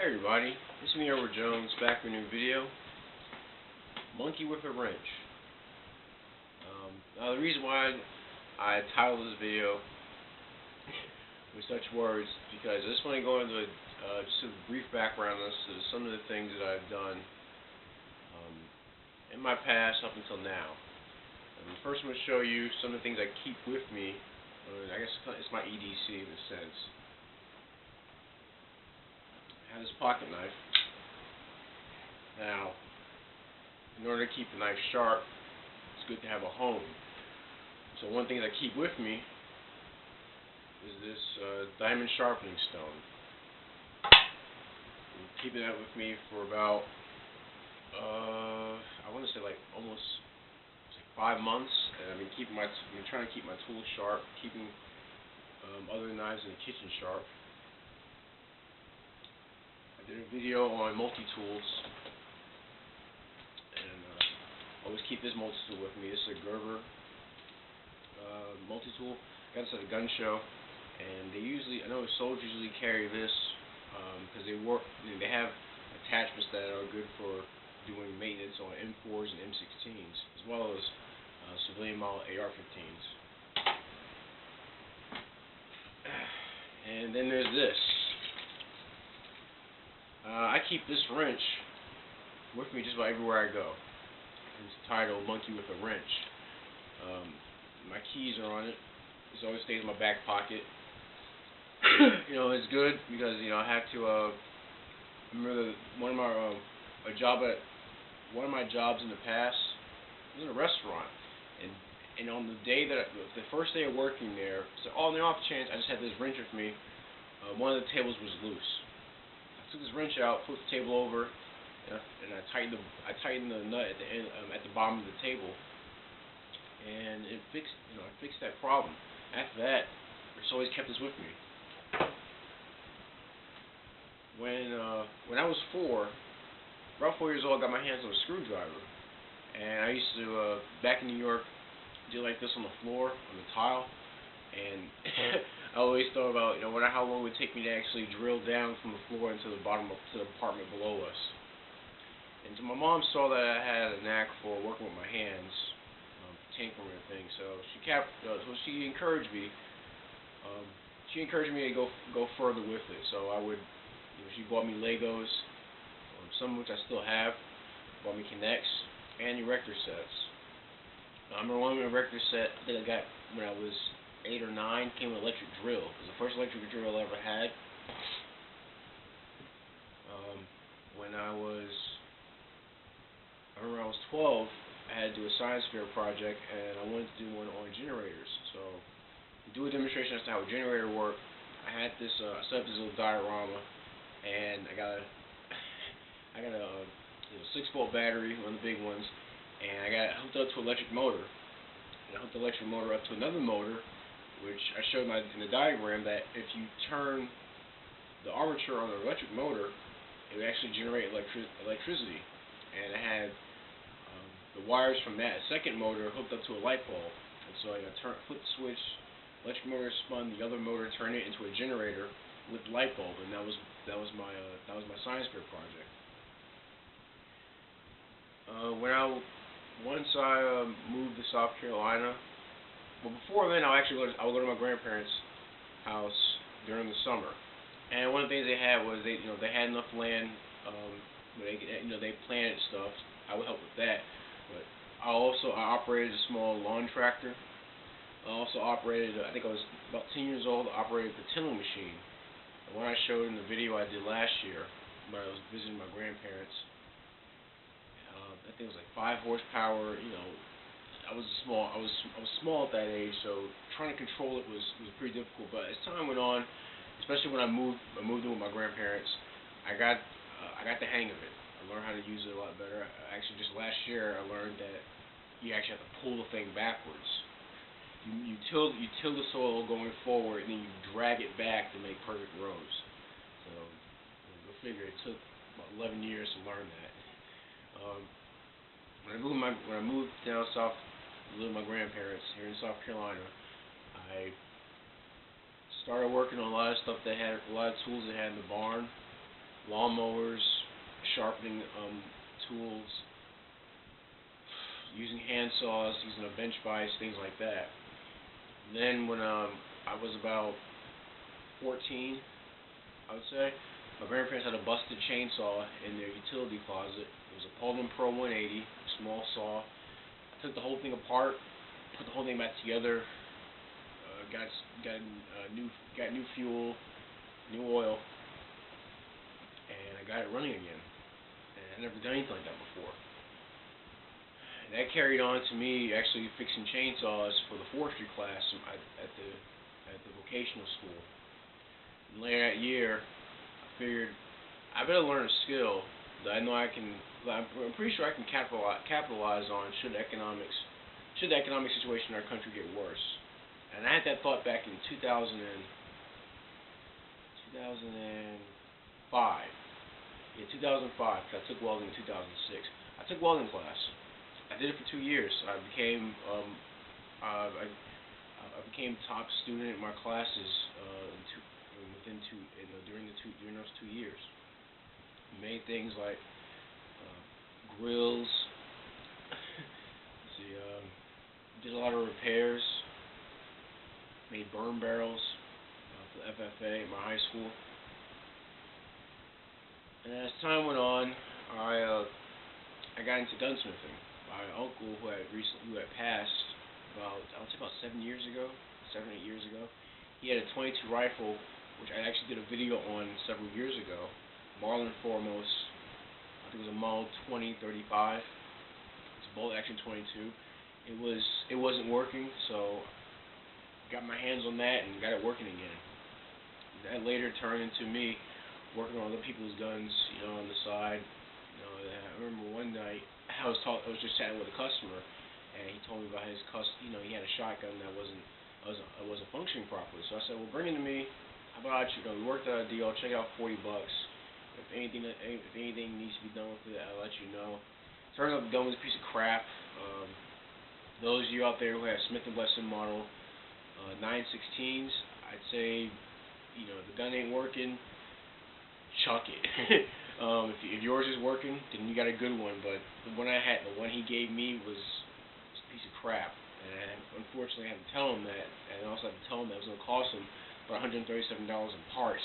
Hey everybody, it's me Edward Jones back with a new video. Monkey with a wrench. Now the reason why I titled this video with such words because I just want to go into just a brief background as to some of the things that I've done in my past up until now. First I'm going to show you some of the things I keep with me. I guess it's my EDC in a sense. I have this pocket knife. Now, in order to keep the knife sharp, it's good to have a hone. So one thing that I keep with me is this diamond sharpening stone. I'm keeping that with me for about, I want to say like almost 5 months, and I've been trying to keep my tools sharp, keeping other knives in the kitchen sharp. I did a video on multi-tools, and I always keep this multi-tool with me. This is a Gerber multi-tool. Got this at a gun show, and I know soldiers usually carry this because they have attachments that are good for doing maintenance on M4s and M16s, as well as civilian model AR-15s. And then there's this. I keep this wrench with me just about everywhere I go. It's titled Monkey with a Wrench. My keys are on it. It always stays in my back pocket. It's good because I have to. Remember one of my jobs in the past was in a restaurant, and on the day the first day of working there, so on the off chance I just had this wrench with me. One of the tables was loose. I took this wrench out, flipped the table over, and I tightened the nut at the end, at the bottom of the table, and it fixed that problem. After that, I just always kept this with me. When I was about 4 years old, I got my hands on a screwdriver, and I used to back in New York do like this on the floor, on the tile, and I always thought about wonder how long it would take me to actually drill down from the floor into the apartment below us. And so my mom saw that I had a knack for working with my hands, tinkering and things. So she encouraged me. She encouraged me to go further with it. So I would, she bought me Legos, some of which I still have. Bought me Connects and erector sets. I remember one erector set that I got when I was 8 or 9 came with an electric drill. It was the first electric drill I ever had. I remember I was 12, I had to do a science fair project, and I wanted to do one on generators. So, to do a demonstration as to how a generator worked, I had this, I set up this little diorama, and I got a 6-volt battery, one of the big ones, and I got it hooked up to an electric motor. And I hooked the electric motor up to another motor, which I showed in the diagram that if you turn the armature on the electric motor, it would actually generate electricity. And I had the wires from that second motor hooked up to a light bulb. And so I flipped the switch, electric motor spun, the other motor turned it into a generator with the light bulb, and that was my science fair project. Once I moved to South Carolina. Well, before then, I would go to my grandparents' house during the summer, and one of the things they had was they had enough land where they planted stuff. I would help with that, but I operated a small lawn tractor. I also operated, I think I was about 10 years old, I operated the tilling machine. The one I showed in the video I did last year when I was visiting my grandparents. I think it was like 5 horsepower. I was small at that age, so trying to control it was pretty difficult. But as time went on, especially when I moved in with my grandparents, I got the hang of it. I learned how to use it a lot better. Actually, just last year, I learned that you actually have to pull the thing backwards. You till the soil going forward, and then you drag it back to make perfect rows. So go figure. It took about 11 years to learn that. When I moved down south to live with my grandparents here in South Carolina, I started working on a lot of stuff a lot of tools they had in the barn. lawnmowers, sharpening tools, using hand saws, using a bench vise, things like that. Then when I was about 14, I would say, my grandparents had a busted chainsaw in their utility closet. It was a Pullman Pro 180, small saw. I took the whole thing apart, put the whole thing back together, got new fuel, new oil, and I got it running again. And I never done anything like that before. And that carried on to me actually fixing chainsaws for the forestry class at the vocational school. And later that year, I figured I better learn a skill that I know I can. I'm pretty sure I can capitalize on should the economic situation in our country get worse. And I had that thought back in 2005. Yeah, 2005, because I took welding in 2006. I took welding class. I did it for 2 years. I became top student in my classes during those 2 years. Made things like grills. Did a lot of repairs. Made burn barrels for the FFA at my high school. And as time went on, I got into gunsmithing. My uncle, who had passed about 7 years ago, 7 or 8 years ago, he had a .22 rifle, which I actually did a video on several years ago. Marlin Foremost. I think it was a Model 2035. It's a bolt action .22. It wasn't working, so got my hands on that and got it working again. That later turned into me working on other people's guns, on the side. I remember one night I was just chatting with a customer, and he told me about his he had a shotgun that wasn't functioning properly. So I said, well, bring it to me. How about we worked out a deal. Check it out, $40. If anything needs to be done with it, I'll let you know. Turns out the gun was a piece of crap. Those of you out there who have Smith & Wesson model 916s, I'd say, the gun ain't working, chuck it. If yours is working, then you got a good one. But the one he gave me was a piece of crap, and unfortunately I had to tell him that, and I also had to tell him that it was going to cost him about $137 in parts,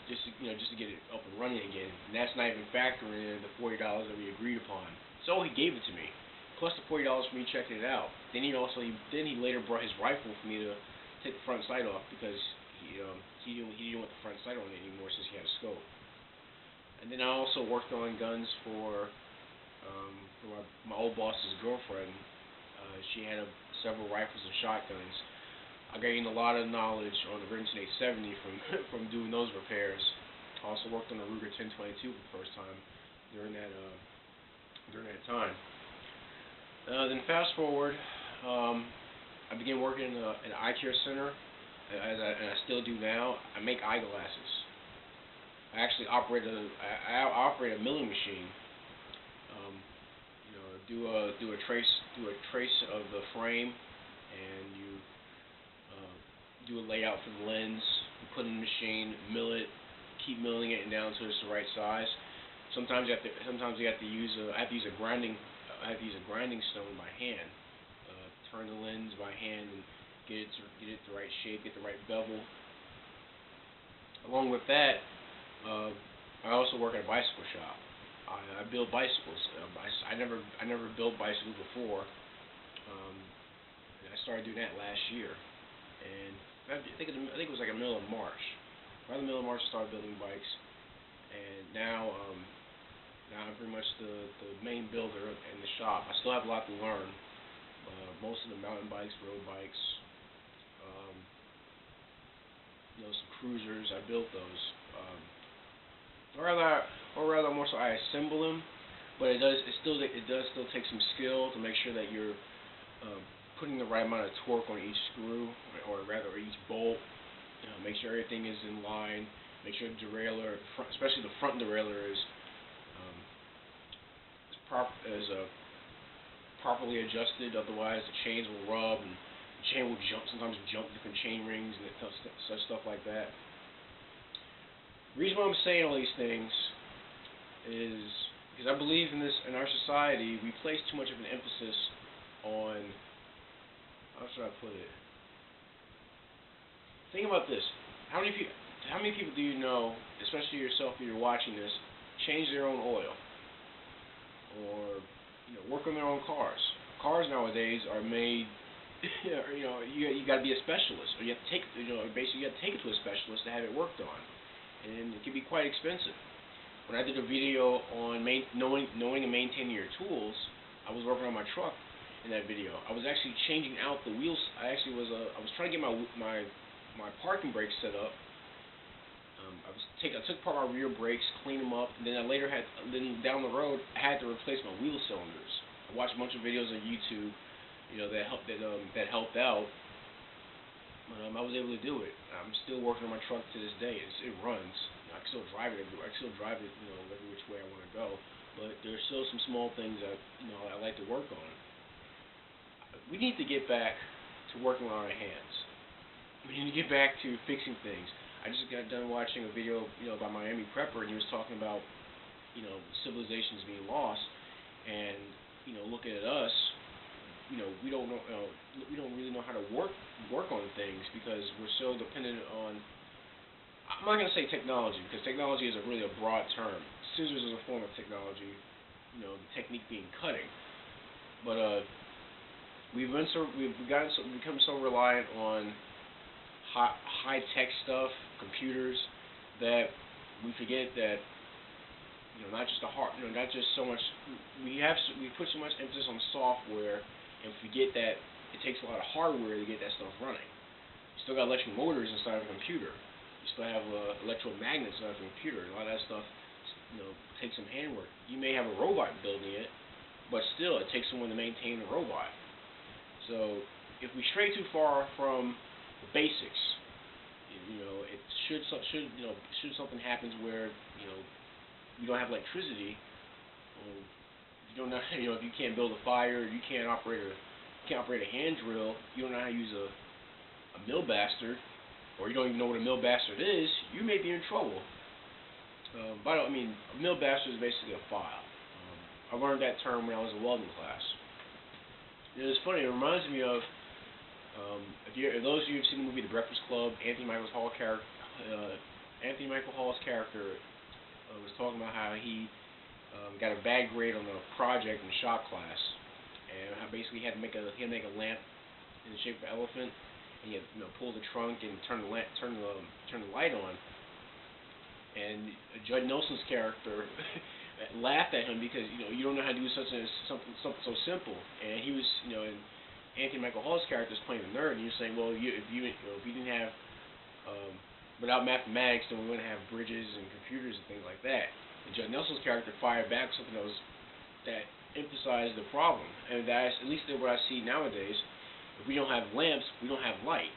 just to get it up and running again. And that's not even factoring in the $40 that we agreed upon. So he gave it to me, plus the $40 for me checking it out. Then he later brought his rifle for me to take the front sight off, because he didn't want the front sight on it anymore since he had a scope. And then I also worked on guns for my old boss's girlfriend. She had several rifles and shotguns. I gained a lot of knowledge on the Remington 870 from doing those repairs. I also worked on the Ruger 1022 for the first time during that time. Then fast forward, I began working in an eye care center, and I still do now. I make eyeglasses. I actually operate a milling machine. Do a trace of the frame, and you do a layout for the lens. You put it in the machine, mill it, keep milling it down until it's the right size. Sometimes I have to use a grinding stone by hand. Turn the lens by hand and get it the right shape, get the right bevel. Along with that, I also work at a bicycle shop. I build bicycles. I never built bicycles before. I started doing that last year, and I think it was like the middle of March. Around the middle of March, I started building bikes, and now I'm pretty much the main builder in the shop. I still have a lot to learn. Most of the mountain bikes, road bikes, some cruisers. I built those. Or rather, more so, I assemble them. But it does still take some skill to make sure that you're putting the right amount of torque on each screw, or each bolt. Make sure everything is in line. Make sure the derailleur, especially the front derailleur, is properly adjusted. Otherwise, the chains will rub, and the chain will sometimes jump different chain rings and such stuff like that. The reason why I'm saying all these things is because I believe in our society we place too much of an emphasis on, how should I put it? Think about this. How many people do you know, especially yourself if you're watching this, change their own oil or work on their own cars? Cars nowadays are made. You got to be a specialist, or you have to take basically you have to take it to a specialist to have it worked on, and it can be quite expensive. When I did a video on knowing and maintaining your tools, I was working on my truck in that video. I was actually changing out the wheels. I was trying to get my parking brakes set up. I took apart my rear brakes, cleaned them up, and then down the road I had to replace my wheel cylinders. I watched a bunch of videos on YouTube, that helped out. But I was able to do it. I'm still working on my truck to this day. It runs. I can still drive it everywhere. I can still drive it, every which way I want to go. But there's still some small things that I like to work on. We need to get back to working on our hands. We need to get back to fixing things. I just got done watching a video, by Miami Prepper, and he was talking about, civilizations being lost, and looking at us, we don't know, we don't really know how to work on things because we're so dependent on. I'm not going to say technology because technology is really a broad term. Scissors is a form of technology, the technique being cutting. But we've become so reliant on high tech stuff, computers, that we forget that not just not just so much. We put so much emphasis on software and forget that it takes a lot of hardware to get that stuff running. You still got electric motors inside of a computer. You still have electromagnets inside of a computer. A lot of that stuff, takes some handwork. You may have a robot building it, but still, it takes someone to maintain the robot. So, if we stray too far from the basics, it should something happens where you don't have electricity, if you don't know, if you can't build a fire, you can't operate a hand drill, you don't know how to use a mill bastard, or you don't even know what a mill bastard is, you may be in trouble. A mill bastard is basically a file. I learned that term when I was in welding class. It's funny. It reminds me of if those of you who've seen the movie The Breakfast Club, Anthony Michael Hall's character was talking about how he got a bad grade on a project in shop class, and how basically he had to make a lamp in the shape of an elephant, and he had to pull the trunk and turn the light on. And Judd Nelson's character laughed at him because you don't know how to do something so simple. And he was and Anthony Michael Hall's character is playing the nerd, and you're saying, well, if you didn't have without mathematics, then we wouldn't have bridges and computers and things like that. And Judd Nelson's character fired back something that emphasized the problem, and that's at least what I see nowadays. If we don't have lamps, we don't have light.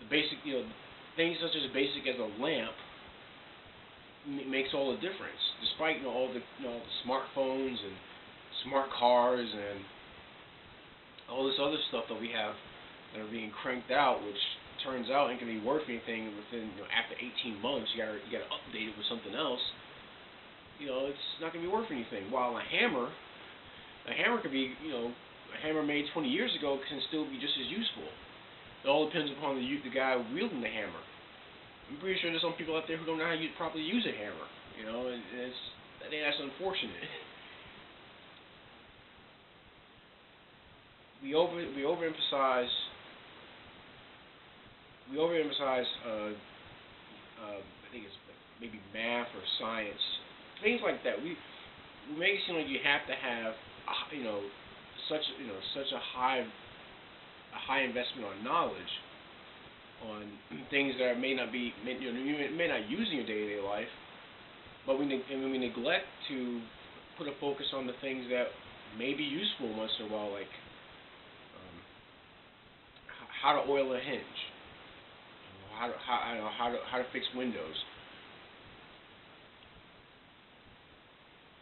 The basic, things such as basic as a lamp makes all the difference. Despite all the smartphones and smart cars and all this other stuff that we have that are being cranked out, which turns out ain't gonna be worth anything within after 18 months. You gotta update it with something else. It's not gonna be worth anything. While a hammer could be a hammer made 20 years ago can still be just as useful. It all depends upon the guy wielding the hammer. I'm pretty sure there's some people out there who don't know how to properly use a hammer. And that's unfortunate. We overemphasize. I think it's maybe math or science, things like that. We make it seem like you have to have such a high investment on knowledge on things that may not use in your day-to-day life, but we neglect to put a focus on the things that may be useful once in a while, like how to oil a hinge, how to fix windows.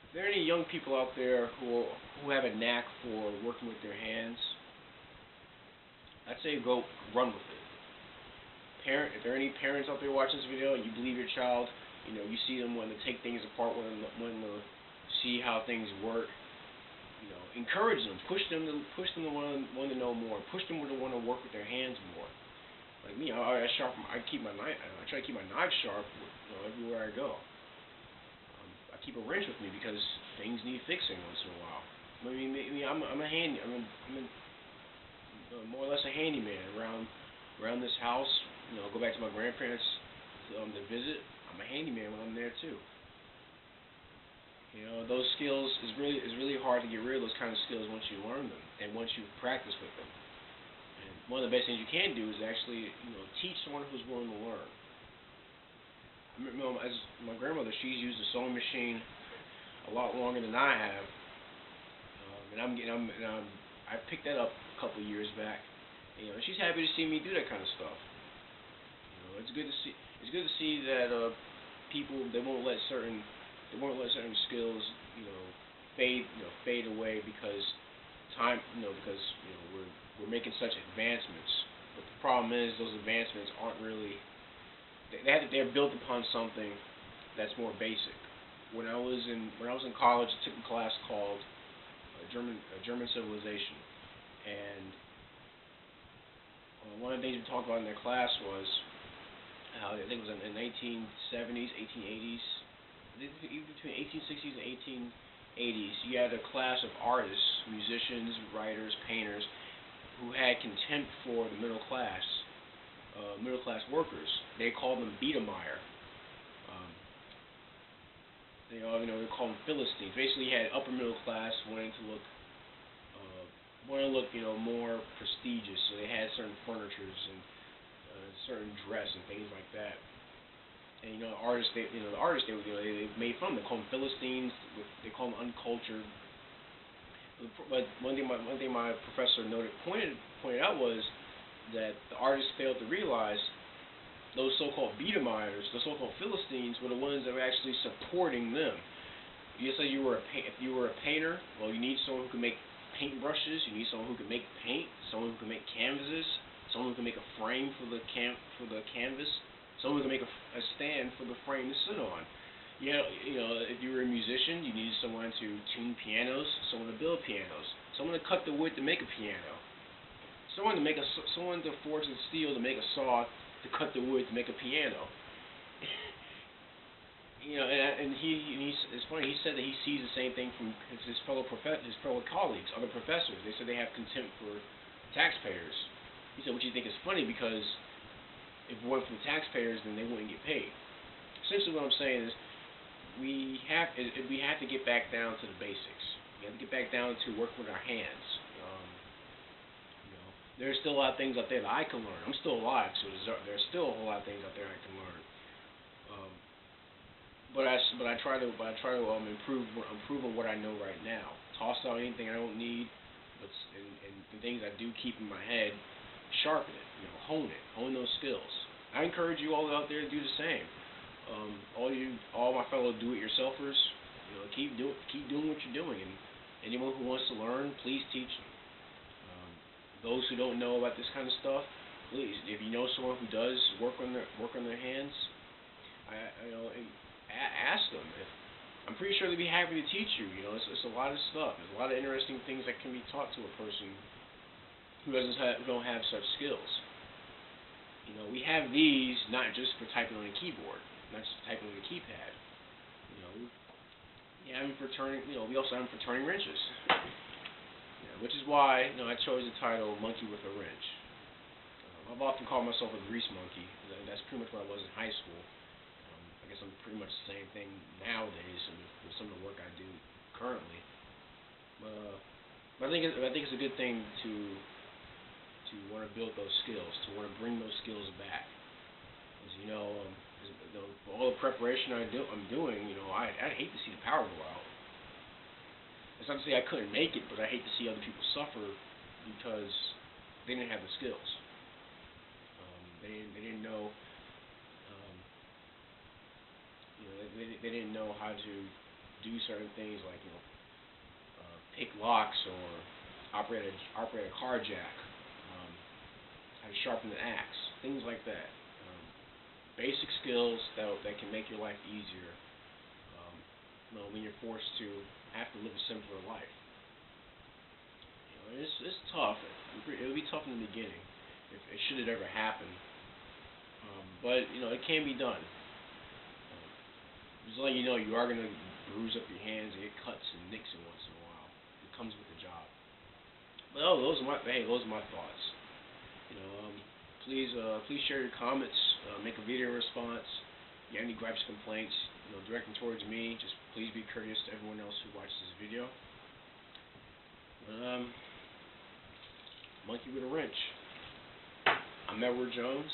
If there are any young people out there who have a knack for working with their hands, I'd say go run with it. if there are any parents out there watching this video, and you believe your child, you see them when to take things apart, when to see how things work. Encourage them, push them to want to know more, push them to want to work with their hands more. Like me, I keep my knife. I try to keep my knife sharp, everywhere I go. I keep a wrench with me because things need fixing once in a while. I'm a handy. More or less a handyman around this house. Go back to my grandparents to visit. I'm a handyman when I'm there too. Those skills is really hard to get rid of those kind of skills once you learn them and once you practice with them. And one of the best things you can do is actually teach someone who's willing to learn. As my grandmother, she's used a sewing machine a lot longer than I have, I picked that up a couple of years back. She's happy to see me do that kind of stuff. It's good to see that people they won't let certain skills fade away because we're making such advancements. But the problem is those advancements aren't really. They're built upon something that's more basic. When I was in college, I took a class called German Civilization, and one of the things we talked about in that class was how I think it was in the 1870s, 1880s, between 1860s and 1880s, you had a class of artists, musicians, writers, painters, who had contempt for the middle class workers. They called them Biedermeier. They called them Philistines. Basically, you had upper middle class wanting to look more prestigious. So they had certain furnitures and certain dress and things like that. And the artists they made fun of them. They called them Philistines. They called them uncultured. But one thing my professor pointed out was that the artists failed to realize those so-called Biedermeiers, the so-called Philistines, were the ones that were actually supporting them. You say if you were a painter, well, you need someone who can make paintbrushes. You need someone who can make paint. Someone who can make canvases. Someone who can make a frame for the canvas. Someone who can make a stand for the frame to sit on. If you were a musician, you needed someone to tune pianos, someone to build pianos, someone to cut the wood to make a piano, someone to forge the steel to make a saw to cut the wood to make a piano. It's funny. He said that he sees the same thing from his fellow colleagues, other professors. They said they have contempt for taxpayers. He said, which you think is funny because if it weren't for the taxpayers, then they wouldn't get paid. Essentially, what I'm saying is we have to get back down to the basics. We have to get back down to working with our hands. There's still a lot of things out there that I can learn. I'm still alive, so there's still a whole lot of things out there I can learn. But I try to improve on what I know right now. Toss out anything I don't need, and the things I do keep in my head, sharpen it. Hone those skills. I encourage you all out there to do the same. All my fellow do-it-yourselfers, keep doing what you're doing, and anyone who wants to learn, please teach them. Those who don't know about this kind of stuff, please, if you know someone who does work on their hands, ask them. I'm pretty sure they'd be happy to teach you. It's a lot of stuff. There's a lot of interesting things that can be taught to a person who don't have such skills. We have these not just for typing on a keyboard, not just typing on a keypad. We also have them for turning wrenches. Which is why I chose the title Monkey with a Wrench. I've often called myself a grease monkey. That's pretty much what I was in high school. I guess I'm pretty much the same thing nowadays with some of the work I do currently. But I think it's a good thing to want to build those skills, to want to bring those skills back. As for all the preparation I'm doing, I'd hate to see the power go out. It's not to say I couldn't make it, but I hate to see other people suffer because they didn't have the skills. They didn't know. They didn't know how to do certain things like pick locks or operate a car jack, how to sharpen an axe, things like that. basic skills that can make your life easier. When you're forced to have to live a simpler life. It's tough. It'll be tough in the beginning, if it should it ever happen. But it can be done. Just letting you know, you are gonna bruise up your hands and get cuts and nicks in once in a while. It comes with the job. But those are my thoughts. You know, please share your comments. Make a video response. If you have any gripes, complaints, direct them towards me. Just please be courteous to everyone else who watches this video. Monkey with a wrench. I'm Edward Jones,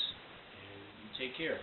and you take care.